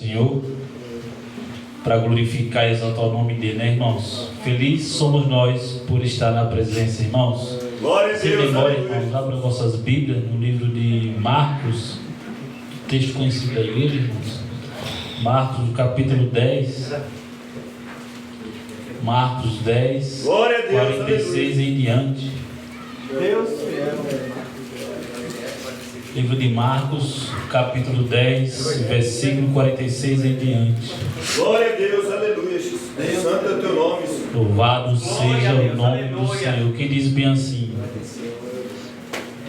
Senhor, para glorificar e exaltar o nome dele, né, irmãos? Felizes somos nós por estar na presença, irmãos. Glória a Deus, memória, irmãos, abra vossas Bíblias no livro de Marcos, texto conhecido da igreja, irmãos. Marcos, capítulo 10. Marcos 10, glória a Deus, 46 aleluia. Em diante. Deus livro de Marcos, capítulo 10, versículo 46 em diante. Glória a Deus, aleluia. Santo é o teu nome, Senhor. Louvado seja o nome do Senhor, que diz bem assim: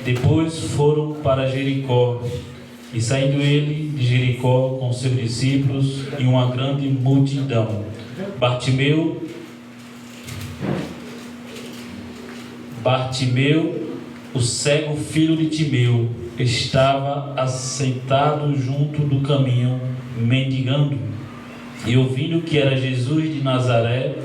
depois foram para Jericó, e saindo ele de Jericó com seus discípulos e uma grande multidão, Bartimeu, o cego filho de Timeu, estava assentado junto do caminho, mendigando, e ouvindo que era Jesus de Nazaré,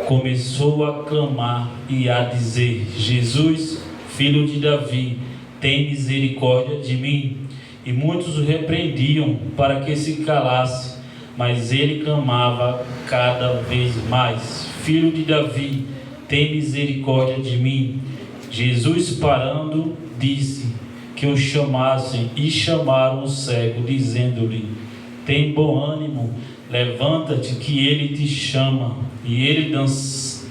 começou a clamar e a dizer: Jesus, filho de Davi, tem misericórdia de mim. E muitos o repreendiam para que se calasse, mas ele clamava cada vez mais: Filho de Davi, tem misericórdia de mim. Jesus, parando, disse que o chamassem, e chamaram o cego, dizendo-lhe: tem bom ânimo, levanta-te, que ele te chama. E ele,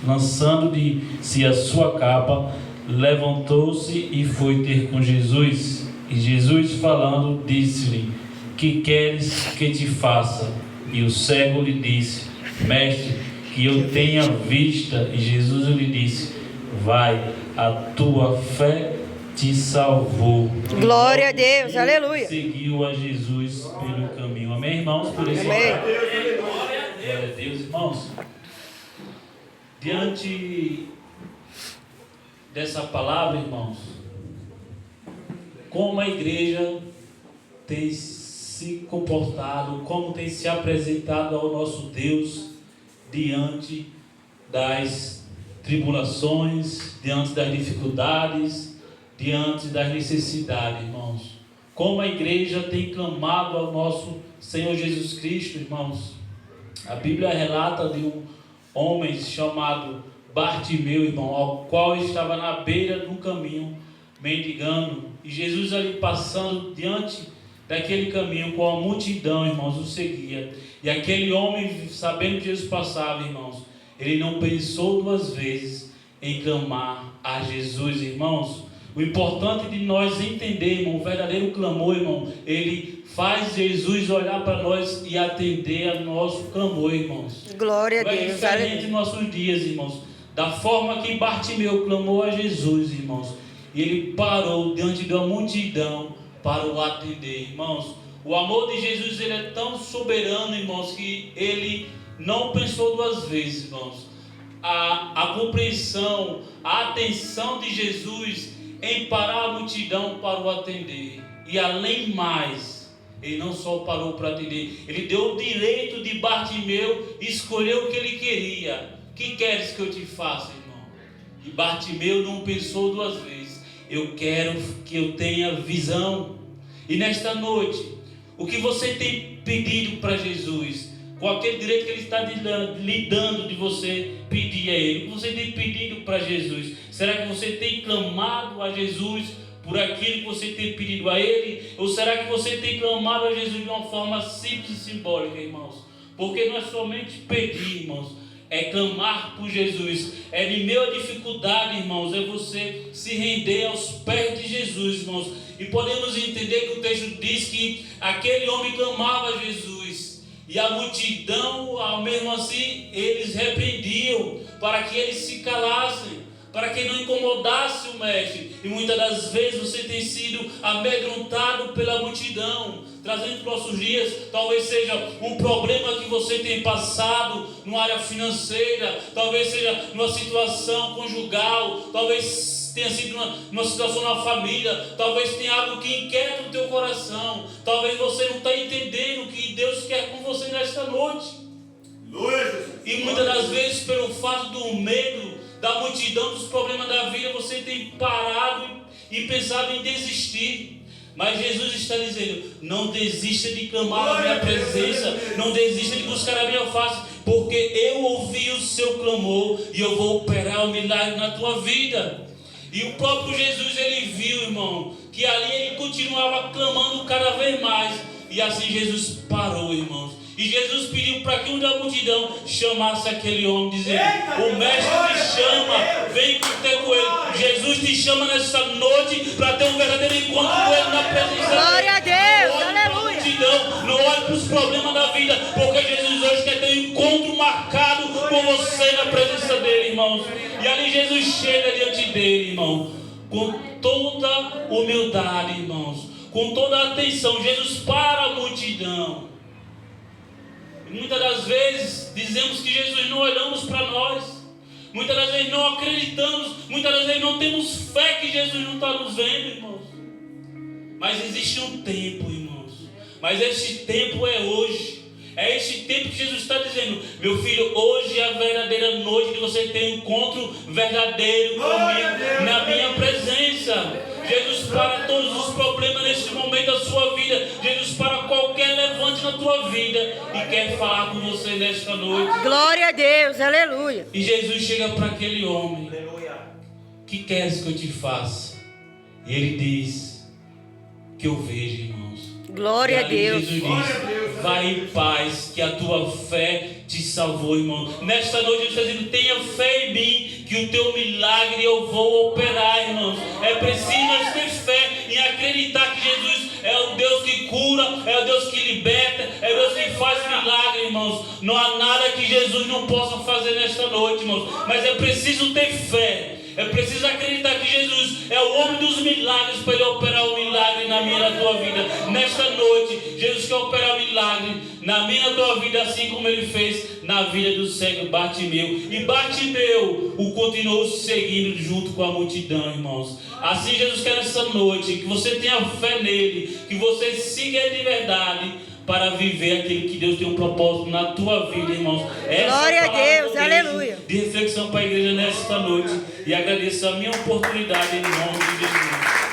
lançando de si a sua capa, levantou-se e foi ter com Jesus. E Jesus, falando, disse-lhe: que queres que te faça? E o cego lhe disse: Mestre, que eu tenha vista. E Jesus lhe disse: vai, a tua fé te salvou. Glória a Deus, aleluia. Seguiu a Jesus pelo caminho. Amém, irmãos? Por isso, amém. Glória a Deus, irmãos. Diante dessa palavra, irmãos, como a igreja tem se comportado, como tem se apresentado ao nosso Deus diante das tribulações, diante das dificuldades, diante das necessidades, irmãos. Como a igreja tem clamado ao nosso Senhor Jesus Cristo, irmãos. A Bíblia relata de um homem chamado Bartimeu, irmão, ao qual estava na beira do caminho, mendigando. E Jesus ali passando diante daquele caminho com a multidão, irmãos, o seguia. E aquele homem, sabendo que Jesus passava, irmãos, ele não pensou duas vezes em clamar a Jesus, irmãos. O importante de nós entender, irmão, o verdadeiro clamor, irmão, ele faz Jesus olhar para nós e atender a nosso clamor, irmãos. Glória a Deus. É diferente em nossos dias, irmãos, da forma que Bartimeu clamou a Jesus, irmãos. E ele parou diante da multidão para o atender, irmãos. O amor de Jesus, ele é tão soberano, irmãos, que ele não pensou duas vezes, irmãos. A compreensão, a atenção de Jesus em parar a multidão para o atender. E além mais, ele não só parou para atender, ele deu o direito de Bartimeu escolher o que ele queria. Que queres que eu te faça, irmão? E Bartimeu não pensou duas vezes. Eu quero que eu tenha visão. E nesta noite, o que você tem pedido para Jesus, com aquele direito que ele está lhe dando de você pedir a ele, o que você tem pedido para Jesus? Será que você tem clamado a Jesus por aquilo que você tem pedido a ele? Ou será que você tem clamado a Jesus de uma forma simples e simbólica, irmãos? Porque não é somente pedir, irmãos, é clamar por Jesus. É de meio à dificuldade, irmãos, é você se render aos pés de Jesus, irmãos. E podemos entender que o texto diz que aquele homem clamava a Jesus, e a multidão, ao mesmo assim, eles repreendiam para que eles se calassem, para que não incomodasse o mestre. E muitas das vezes você tem sido amedrontado pela multidão, trazendo para os nossos dias, talvez seja um problema que você tem passado numa área financeira, talvez seja numa situação conjugal, talvez tenha sido numa situação na família, talvez tenha algo que inquieta o teu coração, talvez você não está entendendo o que Deus quer com você nesta noite. E muitas das vezes, pelo fato do medo, da multidão, dos problemas da vida, você tem parado e pensado em desistir. Mas Jesus está dizendo: não desista de clamar a minha presença, não desista de buscar a minha face, porque eu ouvi o seu clamor e eu vou operar o milagre na tua vida. E o próprio Jesus, ele viu, irmão, que ali ele continuava clamando cada vez mais. E assim Jesus parou, irmãos. E Jesus pediu para que um da multidão chamasse aquele homem, dizendo: o mestre te chama, vem ter com ele. Jesus te chama nessa noite para ter um verdadeiro encontro com ele na presença dele. Glória a Deus, Não olhe para a aleluia. multidão, não olhe para os problemas da vida, porque Jesus hoje quer ter um encontro marcado com você na presença dele, irmãos. E ali Jesus chega diante dele, irmão, com toda humildade, irmãos, com toda a atenção. Jesus para a multidão. Muitas das vezes dizemos que Jesus não olhamos para nós. Muitas das vezes não acreditamos. Muitas das vezes não temos fé que Jesus não está nos vendo, irmãos. Mas existe um tempo, irmãos. Mas esse tempo é hoje. É esse tempo que Jesus está dizendo: meu filho, hoje é a verdadeira noite de você ter um encontro verdadeiro comigo, na minha presença. Jesus para todos os problemas nesse momento da sua vida. Jesus para qualquer levante na tua vida e quer falar com você nesta noite. Glória a Deus, aleluia. E Jesus chega para aquele homem: que queres que eu te faça? E ele diz: que eu vejo, irmãos. Glória a Deus. Jesus diz: vai em paz, que a tua fé te salvou, irmão. Nesta noite ele está dizendo: tenha fé em mim, que o teu milagre eu vou operar, irmãos. É preciso nós ter fé em acreditar que Jesus é o Deus que cura, é o Deus que liberta, é o Deus que faz milagre, irmãos. Não há nada que Jesus não possa fazer nesta noite, irmãos. Mas é preciso ter fé. É preciso acreditar que Jesus é o homem dos milagres para ele operar o milagre na minha e na tua vida. Nesta noite, Jesus quer operar o milagre na minha e na tua vida, assim como ele fez na vida do cego Bartimeu. E Bartimeu o continuou seguindo junto com a multidão, irmãos. Assim Jesus quer nessa noite que você tenha fé nele, que você siga de verdade, para viver aquilo que Deus tem um propósito na tua vida, irmãos. Glória a Deus, aleluia. De reflexão para a igreja nesta noite. E agradeço a minha oportunidade em nome de Jesus.